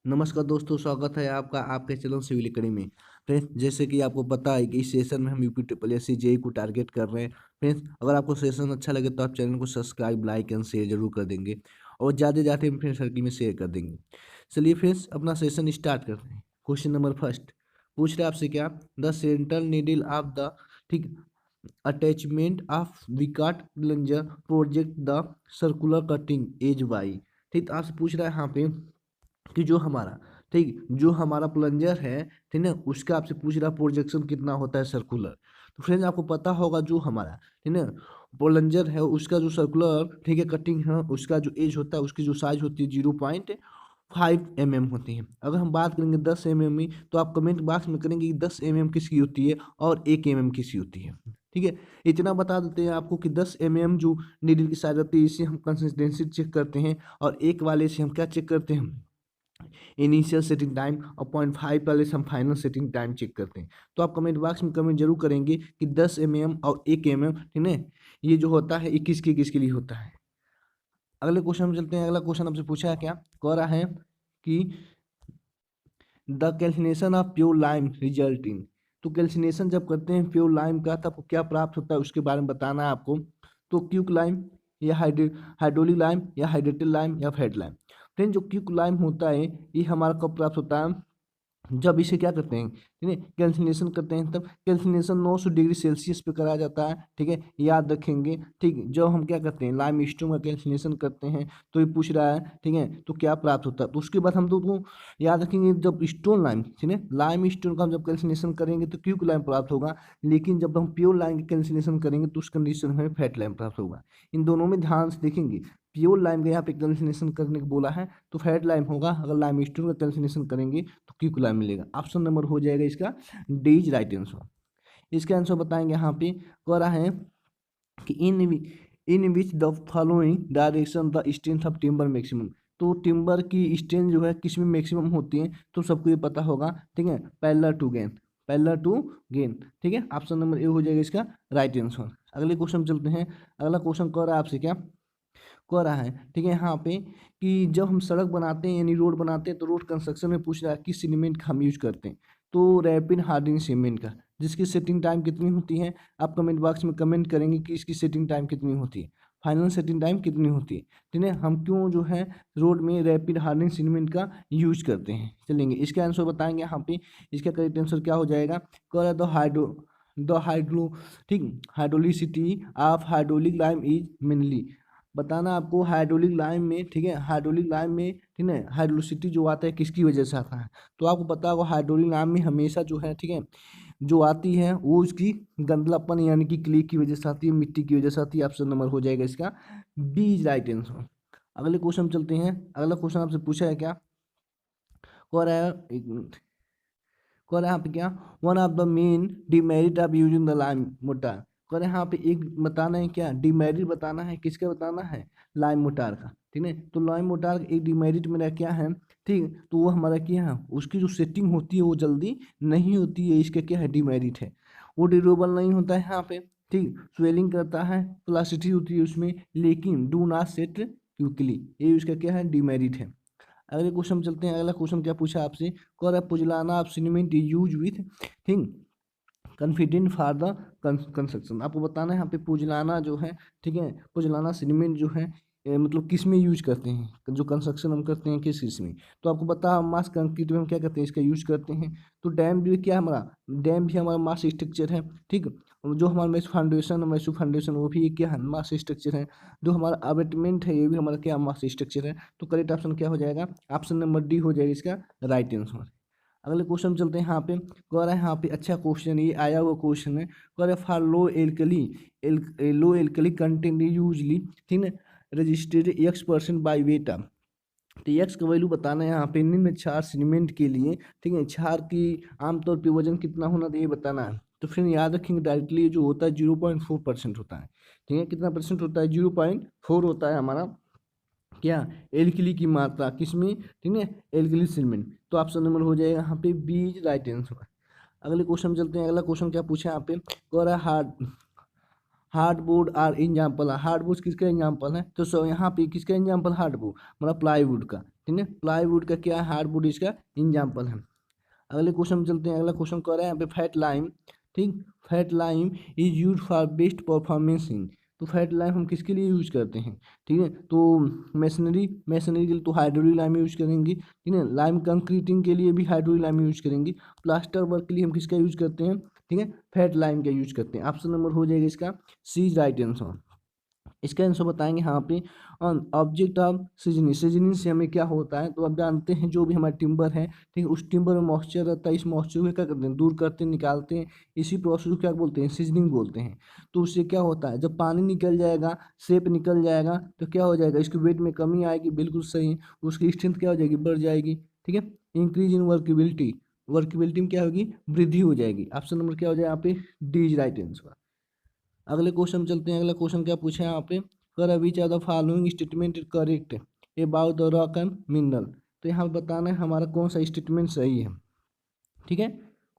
नमस्कार दोस्तों, स्वागत है आपका आपके चैनल सिविल एकेडमी में। फ्रेंड्स, जैसे कि आपको पता है कि इस सेशन में हम UP triple S C JE को टारगेट कर रहे हैं। फ्रेंड्स, अगर आपको सेशन अच्छा लगे तो आप चैनल को सब्सक्राइब, लाइक एंड शेयर जरूर कर देंगे और ज़्यादा ज़्यादा फ्रेंड सर्किल में शेयर कर देंगे। चलिए फ्रेंड्स, अपना सेशन स्टार्ट करते हैं। क्वेश्चन नंबर फर्स्ट पूछ रहे आपसे क्या, the central needle of the ठीक attachment of Vicat plunger project the circular cutting edge Y. ठीक, आपसे पूछ रहा है यहाँ पे कि जो हमारा प्लंजर है, ठीक ना, उसका आपसे पूछ रहा प्रोजेक्शन कितना होता है सर्कुलर। तो फ्रेंड्स, आपको पता होगा जो हमारा, ठीक ना, प्लंजर है उसका जो सर्कुलर, ठीक है, कटिंग है उसका जो एज होता है, उसकी जो साइज होती है 0.5 mm होती है। अगर हम बात करेंगे 10 mm में, तो आप कमेंट बॉक्स में करेंगे कि 10 mm किसकी होती है और 1 mm किसकी होती है। ठीक है, इतना बता देते हैं आपको कि 10 mm जो नीडल की साइज होती है, इसे हम कंसिस्टेंसी चेक करते हैं, और एक वाले से हम क्या चेक करते हैं, इनिशियल सेटिंग टाइम, और 0.5 वाले से हम फाइनल सेटिंग टाइम चेक करते हैं। तो आप कमेंट बॉक्स में कमेंट जरूर करेंगे कि 10 mm और 1 mm, ठीक है, ये जो होता है 21 के लिए होता है। अगले क्वेश्चन में चलते हैं। अगला क्वेश्चन आपसे पूछा है क्या, कह रहा है कि the calcination of pure lime result in. तो कैल्सिनेशन जब करते हैं प्योर लाइम का, तब क्या प्राप्त होता है उसके बारे में बताना है आपको। तो क्यूक लाइम या हाइड्रोलिक लाइम या हाइड्रेटेड लाइम या फैट लाइम। फ्रेंड, जो क्यूक लाइम होता है ये हमारा कब प्राप्त होता है, जब इसे क्या करते हैं, ठीक है, कैल्सिनेशन करते हैं। तब कैल्सिनेशन 900 डिग्री सेल्सियस पे कराया जाता है। ठीक है, याद रखेंगे। ठीक, जब हम क्या करते हैं लाइम स्टोन का कैल्सिनेशन करते हैं, तो ये पूछ रहा है, ठीक है, तो क्या प्राप्त होता है। तो उसके बाद हम तो याद रखेंगे, जब स्टोन लाइम, ठीक है, लाइम स्टोन का हम जब कैल्सिनेशन करेंगे तो क्यूक लाइम प्राप्त होगा, लेकिन जब हम प्योर लाइम की कैल्सिनेशन करेंगे तो उस कंडीशन में फैट लाइम प्राप्त होगा। इन दोनों में ध्यान से देखेंगे, प्योर लाइम का यहाँ पे कैल्सिनेशन करने को बोला है तो फैट लाइम होगा, अगर लाइम स्टोन का कैल्सिनेशन करेंगे तो क्यूक लाइम मिलेगा। ऑप्शन नंबर हो जाएगा इसका डी इज राइट आंसर। इसका आंसर बताएंगे। यहाँ पे कह रहा है कि in which the following direction the strength of timber maximum. तो टिम्बर की स्ट्रेंथ जो है किस में मैक्सिमम होती है, तो सबको ये पता होगा। ठीक है, पैरेलल टू गेन। ठीक है, ऑप्शन नंबर ए हो जाएगा इसका राइट आंसर। अगले क्वेश्चन चलते हैं। अगला क्वेश्चन कह रहा है आपसे क्या, कह रहा है, ठीक है, यहाँ पे कि जब हम सड़क बनाते हैं यानी रोड बनाते हैं, तो रोड कंस्ट्रक्शन में पूछ रहा है किस सीमेंट का हम यूज करते हैं। तो रैपिड हार्डनिंग सीमेंट का, जिसकी सेटिंग टाइम कितनी होती है, आप कमेंट बॉक्स में कमेंट करेंगे कि इसकी सेटिंग टाइम कितनी होती है, फाइनल सेटिंग टाइम कितनी होती है। ठीक है, हम क्यों जो है रोड में रैपिड हार्डनिंग सीमेंट का यूज करते हैं, चलेंगे इसका आंसर बताएंगे। यहाँ पे इसका करेक्ट आंसर क्या हो जाएगा, कह रहा है द हाइड्रो ठीक hydraulicity of hydraulic lime is mainly. बताना आपको हाइड्रोलिक लाइम में, ठीक है, हाइड्रोलिक लाइम में, ठीक है, हाइड्रोलिसिटी जो आता है किसकी वजह से आता है। तो आपको पता होगा हाइड्रोलिक लाइम में हमेशा जो है, ठीक है, जो आती है वो उसकी गंदलापन यानी कि क्ले की वजह से आती है, मिट्टी की वजह से आती है। ऑप्शन नंबर हो जाएगा इसका बी इज राइट आंसर। अगले क्वेश्चन चलते हैं। अगला क्वेश्चन आपसे पूछा है क्या, कह रहा है, एक मिनट, कह रहा है यहाँ पे क्या, one of the main demerit of using the lime motor. कह रहे हैं यहाँ पे एक बताना है क्या, डिमेरिट बताना है, किसका बताना है, लाइम मोटार का। ठीक है, तो लाइम मोटार का एक डिमेरिट मेरा क्या है, ठीक, तो वो हमारा क्या है, उसकी जो सेटिंग होती है वो जल्दी नहीं होती है, इसका क्या है डिमेरिट है, वो ड्यूरेबल नहीं होता है यहाँ पे। ठीक, स्वेलिंग करता है, प्लास्टिसिटी होती है उसमें, लेकिन डू नॉट सेट क्विकली, ये उसका क्या है डिमेरिट है। अगले क्वेश्चन चलते हैं। अगला क्वेश्चन क्या पूछा आपसे, कह रहा है pozzolana of cement use with thing confident for the construction. आपको बताना है यहाँ पे पुजलाना जो है, ठीक है, पुजलाना सीमेंट जो है मतलब किस में यूज करते हैं, जो कंस्ट्रक्शन हम करते हैं किस में। तो आपको पता मास कंक्रीट में हम क्या करते हैं, इसका यूज करते हैं। तो डैम भी क्या हमारा, डैम भी हमारा मास स्ट्रक्चर है। ठीक, जो हमारा मैसू फाउंडेशन वो भी क्या है, मास स्ट्रक्चर है। जो हमारा अबेटमेंट है ये भी हमारा क्या मास स्ट्रक्चर है। तो करेक्ट ऑप्शन क्या हो जाएगा, ऑप्शन नंबर डी हो जाएगा इसका राइट आंसर। अगले क्वेश्चन चलते हैं। यहाँ पे कह रहा है, यहाँ पे अच्छा क्वेश्चन ये आया हुआ क्वेश्चन है, कह रहा है for low alkali content usually, ठीक है, रजिस्टर्ड x% बाई वेटा। तो एक्स का वैल्यू बताना है यहाँ पे निम्न क्षार सीमेंट के लिए। ठीक है, क्षार की आमतौर पे वजन कितना होना चाहिए बताना है। तो फिर याद रखेंगे डायरेक्टली जो होता है 0.4% होता है। ठीक है, कितना परसेंट होता है, 0.4 होता है हमारा क्या, एल्कली की मात्रा किसमें, ठीक है, एल्कली सीमेंट। तो ऑप्शन नंबर हो जाएगा यहाँ पे बी इज राइट आंसर। अगले क्वेश्चन चलते हैं। अगला क्वेश्चन क्या पूछा है यहाँ पे, कह रहा है हार्डवुड आर एग्जाम्पल है। हार्डवुड किसका एग्जाम्पल है? तो सो यहाँ पे किसका एग्जाम्पल? हार्डवुड मतलब प्लाईवुड का, ठीक है, प्लाईवुड का क्या है? हार्डवुड इसका एग्जाम्पल है। अगले क्वेश्चन में चलते हैं। अगला क्वेश्चन कह रहे हैं यहाँ पे फैट लाइम, ठीक, fat lime is use for best performance in. तो फैट लाइम हम किसके लिए यूज करते हैं? ठीक है, तो मैसनरी के लिए तो हाइड्रोलिक लाइम यूज करेंगे, ठीक है, लाइम कंक्रीटिंग के लिए भी हाइड्रोलिक लाइम यूज करेंगे, प्लास्टर वर्क के लिए हम किसका यूज करते हैं? ठीक है, फैट लाइम का यूज करते हैं। ऑप्शन नंबर हो जाएगा इसका सी राइट आंसर। इसका आंसर बताएंगे यहाँ पे on object of seasoning. Seasoning से हमें क्या होता है? तो आप जानते हैं जो भी हमारा टिम्बर है, ठीक है, उस टिम्बर में मॉइस्चर रहता है, इस मॉइस्चर को क्या करते हैं? दूर करते हैं, निकालते हैं। इसी प्रोसेस को क्या बोलते हैं? सीजनिंग बोलते हैं। तो उससे क्या होता है? जब पानी निकल जाएगा, सेप निकल जाएगा, तो क्या हो जाएगा? इसके वेट में कमी आएगी, बिल्कुल सही। उसकी स्ट्रेंथ क्या हो जाएगी? बढ़ जाएगी, ठीक है। इंक्रीज इन वर्केबिलिटी, वर्केबिलिटी में क्या होगी? वृद्धि हो जाएगी। ऑप्शन नंबर क्या हो जाएगा यहाँ पे? D is right answer. अगले क्वेश्चन में चलते हैं। अगला क्वेश्चन क्या पूछा है यहाँ पे? कर which are the following statement correct about the rock and mineral. तो यहाँ पे बताना है हमारा कौन सा स्टेटमेंट सही है, ठीक है,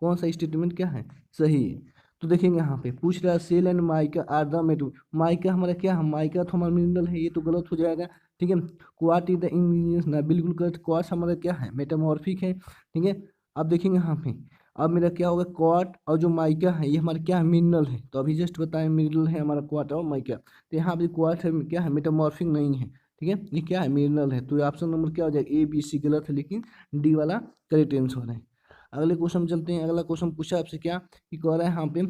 कौन सा स्टेटमेंट क्या है? सही है। तो देखेंगे यहाँ पे पूछ रहा है cell and mica are the metal. Mica हमारा क्या है? माइका तो हमारा मिनरल है, ये तो गलत हो जाएगा, ठीक है। क्वाट इज द इंग्रेडिएंट्स ना, बिल्कुल गलत। क्वार्ट्स हमारा क्या है? मेटामॉर्फिक है, ठीक है। अब देखेंगे यहाँ पे, अब मेरा क्या होगा? क्वार्ट और जो माइका है ये हमारा क्या है? मिनरल है। तो अभी जस्ट बताएं मिनरल है हमारा क्वार्ट और माइका। तो यहाँ पे क्वार्ट है, क्या है? मेटामॉर्फिक नहीं है, ठीक है, ये क्या है? मिनरल है। तो ऑप्शन नंबर क्या हो जाएगा? ए बी सी गलत है, लेकिन डी वाला करेक्ट आंसर है। अगले क्वेश्चन में चलते हैं। अगला क्वेश्चन पूछा आपसे क्या कि कह रहा है यहाँ पे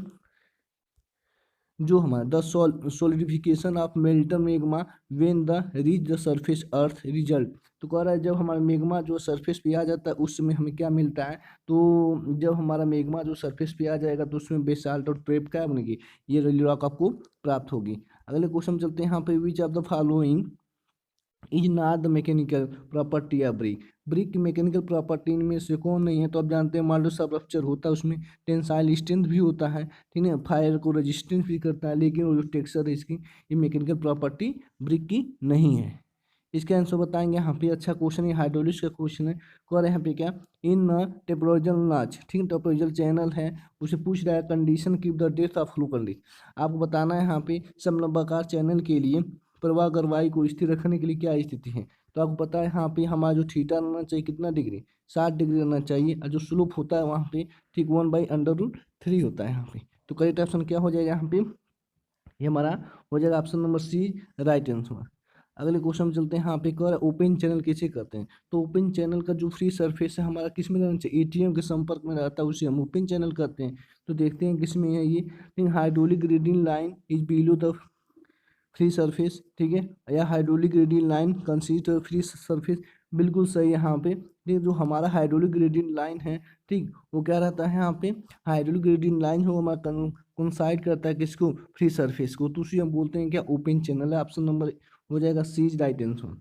जो हमारा the solidification of Merton मेग्मा when the reach the surface earth result. तो कह रहा है जब हमारा मेग्मा जो सरफेस पे आ जाता है उस समय हमें क्या मिलता है? तो जब हमारा मेग्मा जो सरफेस पे आ जाएगा तो उसमें बेसाल्ट और ट्रेप क्या बनेगी? ये रॉक आपको प्राप्त होगी। अगले क्वेश्चन में चलते हैं। यहाँ पे which of the following is not the mechanical property of brick. Brick की मैकेनिकल प्रॉपर्टी में से कौन नहीं है? तो आप जानते हैं मॉडुलस ऑफ रप्चर होता है, उसमें टेंसाइल स्ट्रेंथ भी होता है, ठीक है, फायर को रेजिस्टेंस भी करता है, लेकिन वो जो टेक्सचर है इसकी, ये मैकेनिकल प्रॉपर्टी ब्रिक की नहीं है। इसका आंसर बताएंगे यहाँ पे। अच्छा क्वेश्चन है, हाइड्रोलिक्स का क्वेश्चन है। कह रहे हैं यहाँ पे क्या? इन टेप्रोजल नाच, ठीक है, टेप्रोजल चैनल है, उसे पूछ रहा है condition keep the depth of flow condition. आपको बताना है यहाँ पे समलंबाकार चैनल के लिए प्रवाह गरवाई को स्थिर रखने के लिए क्या स्थिति है? तो आपको पता है यहाँ पे हमारा जो थीटा रहना चाहिए कितना डिग्री? 60 डिग्री रहना चाहिए, और जो स्लोप होता है वहाँ पे ठीक 1/√3 होता है यहाँ पे। तो करेक्ट ऑप्शन क्या हो जाएगा यहाँ पे? ये हमारा हो जाएगा option number C right answer. अगले क्वेश्चन में चलते हैं। यहाँ पे कह रहा है ओपन चैनल कैसे करते हैं? तो ओपन चैनल का जो फ्री सरफेस है हमारा किस में रहना चाहिए? एटीएम के संपर्क में रहता है, उसे हम ओपन चैनल करते हैं। तो देखते हैं किस में है ये। Hydraulic gradient line is below the free surface, ठीक है, या hydraulic gradient line consist free surface. बिल्कुल सही है यहाँ पे। ठीक, जो हमारा हाइड्रोलिक ग्रेडियंट लाइन है, ठीक, वो क्या रहता है यहाँ पे? हाइड्रोलिक ग्रेडियंट लाइन हो हमारा कंसाइड करता है किसको? फ्री सरफेस को। तो उसी हम बोलते हैं क्या? ओपन चैनल है। ऑप्शन नंबर हो जाएगा सी इज राइट आंसर।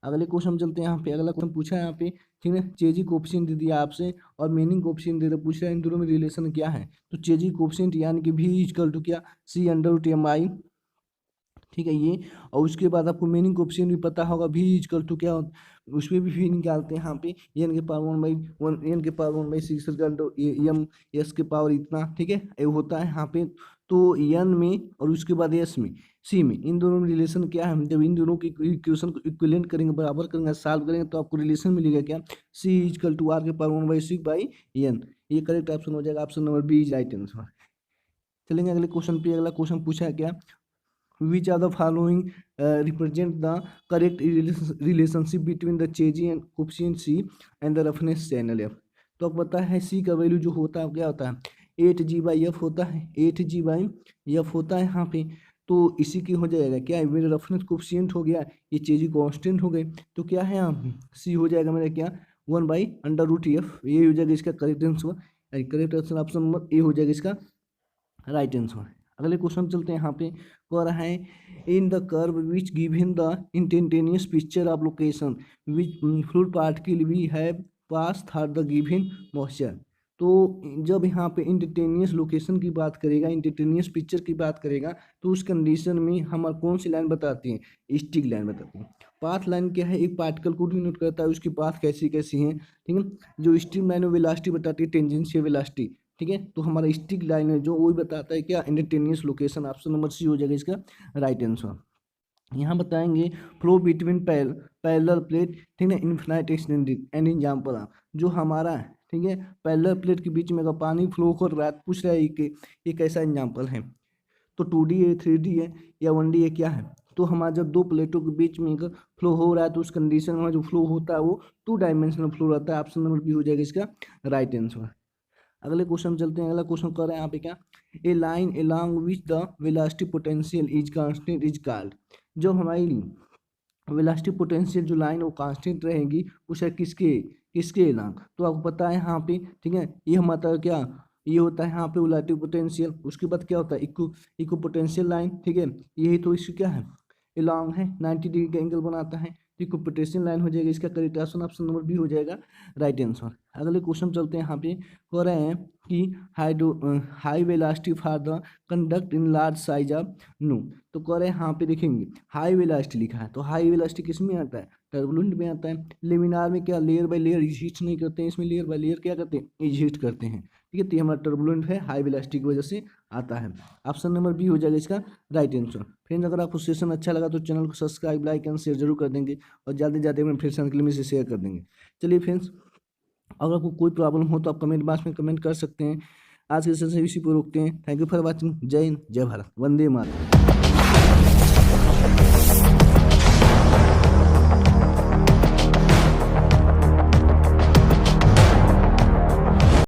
अगले क्वेश्चन चलते हैं। यहाँ पे अगला क्वेश्चन पूछा है यहाँ पे, ठीक है, चेजी कोफिशिएंट दे दिया आपसे और मीनिंग कोफिशिएंट दे दिया, पूछ रहा है इन दोनों में रिलेशन क्या है? तो चेजी कोफिशिएंट यानी कि भी इक्वल टू क्या? C/√mi, ठीक है, ये। और उसके बाद आपको मीनिंग कोफिशिएंट भी पता होगा, भी इक्वल टू क्या उसमें भी निकालते हैं यहाँ पे एन के पावर 1/1, एन के पावर 1/6 एम एस के पावर इतना, ठीक है, ये होता है यहाँ पे। तो एन में और उसके बाद एस में, सी में, इन दोनों में रिलेशन क्या है? जब इन दोनों की इक्वेशन को इक्विवेलेंट करेंगे, बराबर करेंगे, सॉल्व करेंगे, तो आपको रिलेशन मिलेगा क्या? C = R के पावर 1/6/n। ये करेक्ट ऑप्शन हो जाएगा। Option number B is right answer. चलेंगे अगले क्वेश्चन पे। अगला क्वेश्चन पूछा है क्या? Which are the following represent the correct relationship between the Cheji and coefficient C and the roughness channel F? तो आपको पता है C का वैल्यू जो होता है क्या होता है? 8G/F होता है, 8G/F होता है यहाँ पे। तो इसी की हो जाएगा क्या? मेरा रफनेस कोफिशिएंट हो गया, ये चेजी कांस्टेंट हो गए, तो क्या है यहाँ सी हो जाएगा मेरा क्या? 1/√F। ये हो जाएगा इसका correct answer. Correct answer option number A हो जाएगा इसका राइट आंसर। अगले क्वेश्चन चलते हैं। यहाँ पे कह रहा है in the curve which given the instantaneous picture of location which fluid particle we have pass through the given moisture. तो जब यहाँ पे इंस्टेंटेनियस लोकेशन की बात करेगा, इंस्टेंटेनियस पिक्चर की बात करेगा, तो उस कंडीशन में हमारा कौन सी लाइन बताती है? स्टिक लाइन बताती है। पाथ लाइन क्या है? एक पार्टिकल को डिनोट करता है, उसकी पाथ कैसी कैसी है, ठीक है। जो स्ट्रीम लाइन वेलोसिटी बताती है, टेंजेंशियल वेलोसिटी, ठीक है। तो हमारा स्टिक लाइन है जो वही बताता है क्या, instantaneous location. Option number C हो जाएगा इसका राइट आंसर। यहाँ बताएंगे फ्लो बिटवीन पैरेलल प्लेट, ठीक है, इनफिनाइट एक्सटेंडेड एंड एग्जाम्पल। जो हमारा, ठीक है, पैरेलल प्लेट के बीच में अगर पानी फ्लो कर रहा है तो पूछ रहा है कि ये कैसा एग्जाम्पल है। तो 2D है, 3D है या 1D है, क्या है। तो हमारा जब दो प्लेटों के बीच में अगर फ्लो हो रहा है तो उस कंडीशन में जो फ्लो होता है वो 2 डायमेंशनल फ्लो रहता है। ऑप्शन नंबर बी हो जाएगा इसका राइट आंसर। अगले क्वेश्चन चलते हैं। अगला क्वेश्चन कर रहे हैं यहाँ पे क्या, a line along which the velocity potential is constant is called. जो हमारी वेलोसिटी पोटेंशियल जो लाइन वो कांस्टेंट रहेगी उसे किसके किसके along। तो आपको पता है यहाँ पे, ठीक है, ये हमारा क्या, ये होता है यहाँ पे वेलोसिटी पोटेंशियल। उसके बाद क्या होता है इक्व पोटेंशियल लाइन, ठीक है, यही तो इसकी क्या है along है, 90 डिग्री का एंगल बनाता है। तो इक्व पोटेंशियल लाइन हो जाएगा इसका करेक्ट ऑप्शन नंबर बी हो जाएगा राइट आंसर। अगले क्वेश्चन चलते हैं। यहाँ पे कह रहे हैं कि high velocity for the conduct in large size of नू। तो कह रहे हैं यहाँ पे देखेंगे हाई वेलोसिटी लिखा है, तो हाई वेलोसिटी किस में आता है, टर्बुलेंट में आता है। लेमिनार में क्या लेयर बाय लेयर एग्जिस्ट नहीं करते हैं, इसमें लेयर बाय लेयर क्या करते हैं एग्जिस्ट करते हैं, ठीक है। तो ये हमारा टर्बुलेंट है, हाई वेलोसिटी की वजह से आता है। ऑप्शन नंबर बी हो जाएगा इसका राइट आंसर। फ्रेंड्स अगर आपको सेशन अच्छा लगा तो चैनल को सब्सक्राइब लाइक एंड शेयर जरूर कर देंगे और जल्दी से अपने फ्रेंड्स सर्कल में से शेयर कर देंगे। चलिए फ्रेंड्स, अगर आपको कोई प्रॉब्लम हो तो आप कमेंट बॉक्स में कमेंट कर सकते हैं। आज के सेशन इसी पर रोकते हैं। Thank you for watching. जय हिंद, जय भारत, वंदे मातरम।